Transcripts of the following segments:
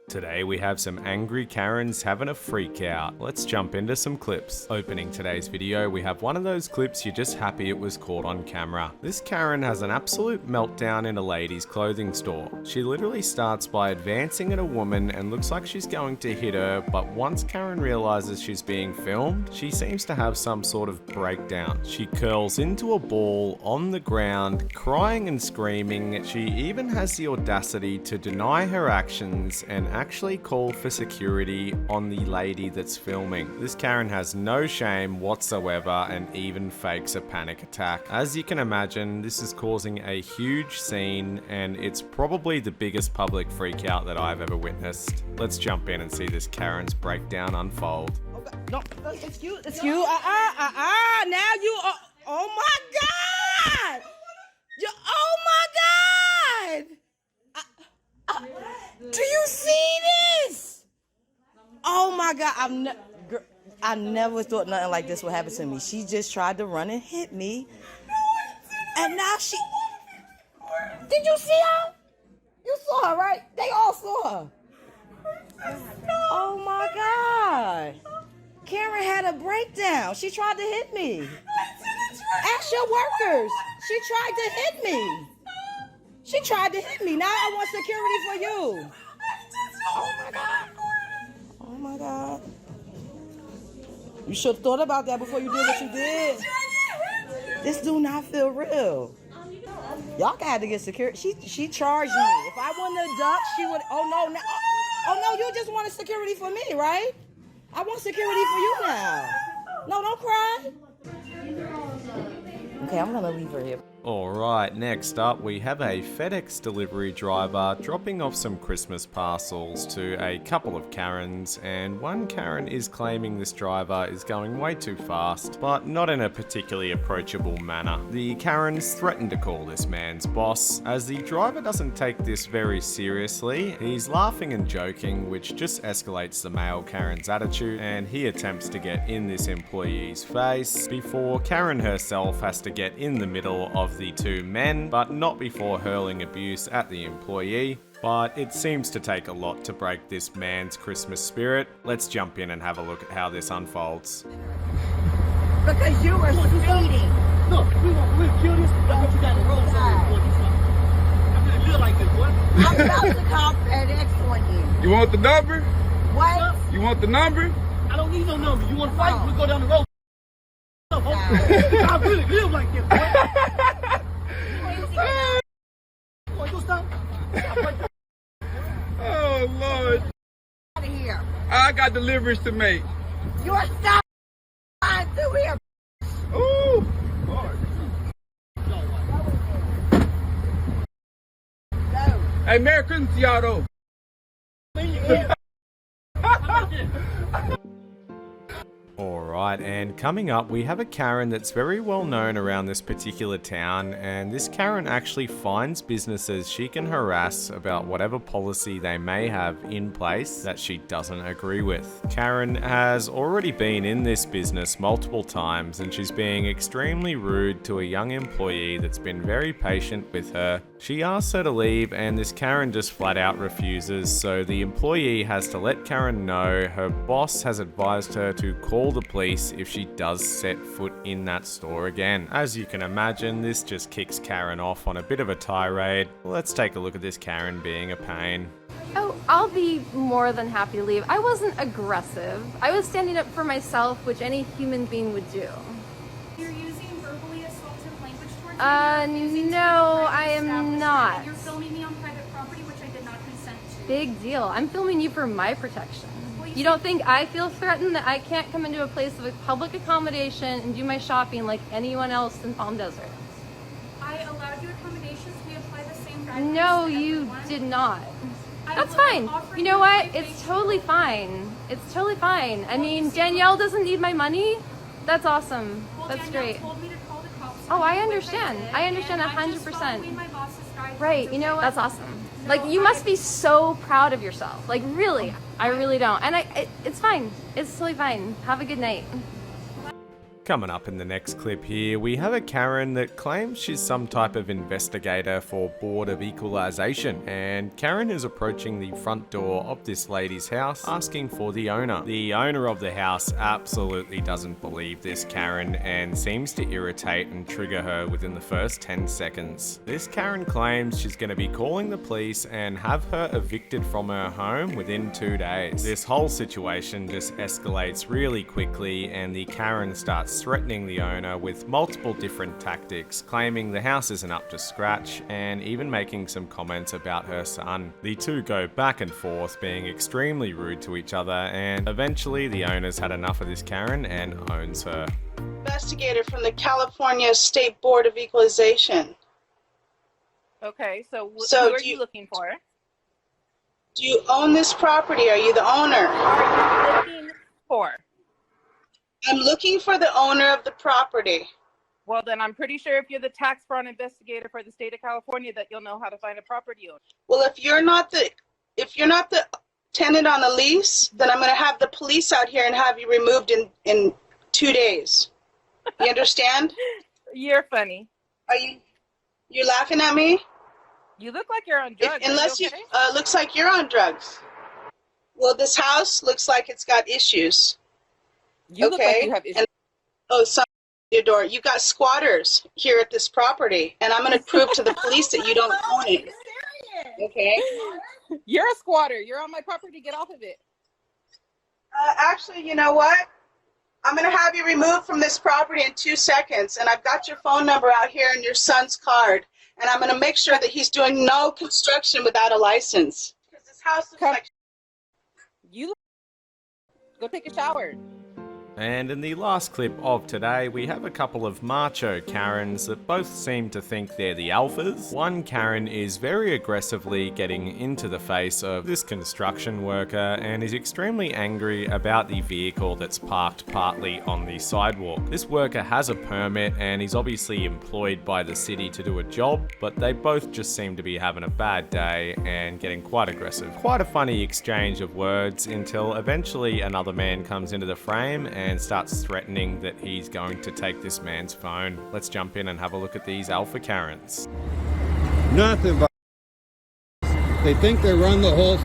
Today we have some angry Karens having a freak out. Let's jump into some clips. Opening today's video, we have one of those clips you're just happy it was caught on camera. This Karen has an absolute meltdown in a ladies' clothing store. She literally starts by advancing at a woman and looks like she's going to hit her, but once Karen realizes she's being filmed, she seems to have some sort of breakdown. She curls into a ball on the ground, crying and screaming. She even has the audacity to deny her actions and actually call for security on the lady that's filming. This Karen has no shame whatsoever and even fakes a panic attack. As you can imagine, this is causing a huge scene and it's probably the biggest public freakout that I've ever witnessed. Let's jump in and see this Karen's breakdown unfold. No, it's you. Now you are. Oh my God! Oh my God! Do you see this? Oh my God! I never thought nothing like this would happen to me. She just tried to run and hit me, and now she. Did you see her? You saw her, right? They all saw her. Oh my God! Karen had a breakdown. She tried to hit me. Ask your workers. She tried to hit me. She tried to hit me. Now I want security for you. Oh my God. Oh my God. You should have thought about that before you did what you did. This do not feel real. Y'all had to get security. She charged me. If I wanted to duck, she would. Oh no, you just wanted security for me, right? I want security for you now. No, don't cry. Okay, I'm gonna leave her here. Alright, next up we have a FedEx delivery driver dropping off some Christmas parcels to a couple of Karens, and one Karen is claiming this driver is going way too fast, but not in a particularly approachable manner. The Karens threaten to call this man's boss, as the driver doesn't take this very seriously. He's laughing and joking, which just escalates the male Karen's attitude, and he attempts to get in this employee's face before Karen herself has to get in the middle of the two men, but not before hurling abuse at the employee. But it seems to take a lot to break this man's Christmas spirit. Let's jump in and have a look at how this unfolds. Because you were speeding. Look, we'll kill this. Look what you got the road I'm gonna live like this, boy. I'm about to call FedEx on you. You want the number? What? You want the number? I don't need no number. You want to fight? We'll go down the road. I really live like this, boy. You stop? Oh, Lord. Out of here. I got deliveries to make. You're stop through here. Ooh. Go. Hey, Merry Christmas to y'all, though. Alright, and coming up we have a Karen that's very well known around this particular town, and this Karen actually finds businesses she can harass about whatever policy they may have in place that she doesn't agree with. Karen has already been in this business multiple times, and she's being extremely rude to a young employee that's been very patient with her. She asks her to leave, and this Karen just flat out refuses, so the employee has to let Karen know her boss has advised her to call the police if she does set foot in that store again. As you can imagine, this just kicks Karen off on a bit of a tirade. Let's take a look at this Karen being a pain. Oh, I'll be more than happy to leave. I wasn't aggressive. I was standing up for myself, which any human being would do. You're using verbally assaultive language towards me? No, I am not. You're filming me on private property, which I did not consent to. Big deal. I'm filming you for my protection. You don't think I feel threatened that I can't come into a place of public accommodation and do my shopping like anyone else in Palm Desert? I allowed you accommodations. We apply the same guidelines. No, to you everyone. did not. That's I'm fine. offering You know what? my It's face totally to- fine. It's totally fine. I Well, mean, you see- Danielle doesn't need my money. That's awesome. Well, That's Danielle great. told me to call the cops Oh, on I you, which understand. did, I understand and I'm just 100%. following my boss's guidelines, Right, you know what? okay? That's awesome. So Like, you must be so proud of yourself. Like, really. I really don't. And it's fine. It's totally fine. Have a good night. Coming up in the next clip here, we have a Karen that claims she's some type of investigator for Board of Equalization, and Karen is approaching the front door of this lady's house asking for the owner. The owner of the house absolutely doesn't believe this Karen and seems to irritate and trigger her within the first 10 seconds. This Karen claims she's going to be calling the police and have her evicted from her home within 2 days. This whole situation just escalates really quickly, and the Karen starts threatening the owner with multiple different tactics, claiming the house isn't up to scratch and even making some comments about her son. The two go back and forth, being extremely rude to each other, and eventually the owner's had enough of this Karen and owns her. Investigator from the California State Board of Equalization. Okay, so So who are do you you- looking for? Do you own this property? Are you the owner? Are you looking for? I'm looking for the owner of the property. Well, then I'm pretty sure if you're the tax fraud investigator for the state of California that you'll know how to find a property owner. Well, if you're not the tenant on a lease, then I'm going to have the police out here and have you removed in 2 days. You understand? You're funny. You're laughing at me? You look like you're on drugs. Unless you you okay? looks like you're on drugs. Well, this house looks like it's got issues. You look like you have issues. Your door. You got squatters here at this property, and I'm going to prove to the police that you don't own it. Okay? You're a squatter. You're on my property. Get off of it. Actually, you know what? I'm going to have you removed from this property in 2 seconds, and I've got your phone number out here and your son's card, and I'm going to make sure that he's doing no construction without a license. Because this house looks like... You go take a shower. And in the last clip of today, we have a couple of macho Karens that both seem to think they're the alphas. One Karen is very aggressively getting into the face of this construction worker and is extremely angry about the vehicle that's parked partly on the sidewalk. This worker has a permit and is obviously employed by the city to do a job, but they both just seem to be having a bad day and getting quite aggressive. Quite a funny exchange of words until eventually another man comes into the frame and starts threatening that he's going to take this man's phone. Let's jump in and have a look at these alpha Karens. Nothing but they think they run the whole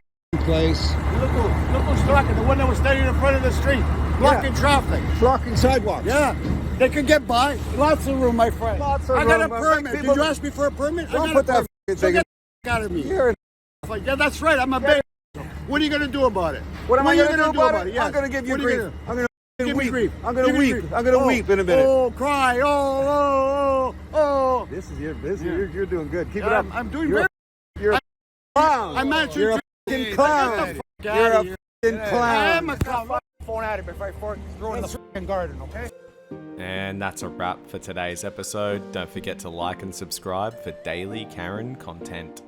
place. Look who's talking. The one that was standing in front of the street, blocking traffic. Blocking sidewalks. Yeah, they can get by. Lots of room, my friend. Lots of I got a room. permit. People- Did you ask me for a permit? Don't put that so thing get the out of me. here. Yeah, that's right. I'm a baby. What are you going to do about it? What am I you going to do about it? Yes. I'm going to give you What are grief. gonna- I'm going Give to me weep. grief. I'm going to Give me weep. grief. I'm going to weep in a minute. Oh, cry. Oh. This is you're doing good. Keep it up. I'm doing You're very. You're a clown. I'm at You're your a fucking clown. You're a fucking clown. I'm a clown. Phone out of it before I throw in the fucking garden, okay? And that's a wrap for today's episode. Don't forget to like and subscribe for daily Karen content.